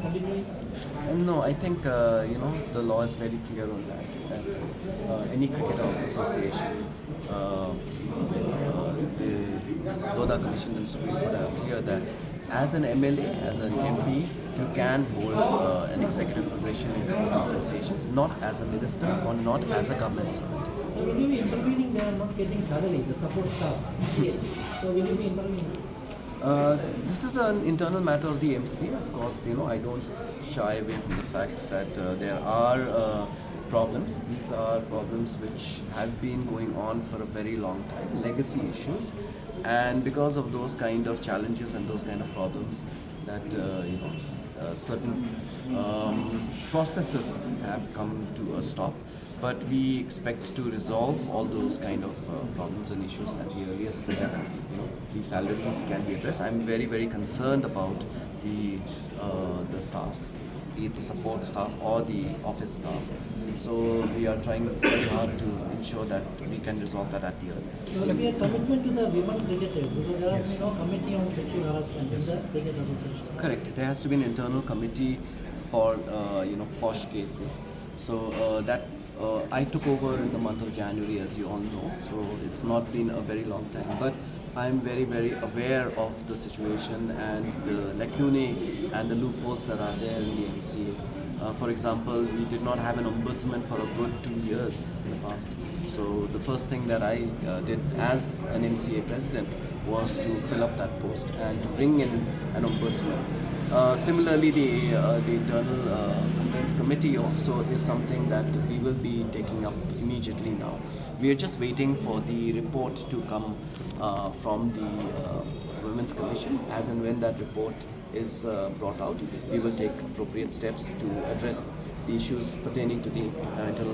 continuing? No, I think the law is very clear on that. That any cricketer association, the Lodha Commission and Supreme Court are clear that as an MLA, as an MP, you can hold an executive position in sports associations, not as a minister or not as a government servant. Will you be intervening? They are not getting salary, the support staff. So will you be intervening? This is an internal matter of the MC. Of course, I don't shy away from the fact that there are problems. These are problems which have been going on for a very long time, legacy issues, and because of those kind of challenges and those kind of problems, that certain processes have come to a stop. But we expect to resolve all those kind of problems and issues at the earliest so that the salaries can be addressed. I'm very very concerned about the staff, be it the support staff or the office staff. So we are trying very hard to ensure that we can resolve that at the earliest. There will be a commitment to the women cricketers because there has been no committee on sexual harassment in the cricket association. Correct. There has to be an internal committee for posh cases. So that I took over in the month of January, as you all know. So it's not been a very long time, but I'm very very aware of the situation and the lacunae and the loopholes that are there in the MCA. For example, we did not have an ombudsman for a good 2 years in the past. So the first thing that I did as an MCA president was to fill up that post and to bring in an ombudsman. Similarly, the internal complaints committee also is something that we will be taking up immediately now. We are just waiting for the report to come from the Women's Commission. As and when that report is brought out, we will take appropriate steps to address the issues pertaining to the internal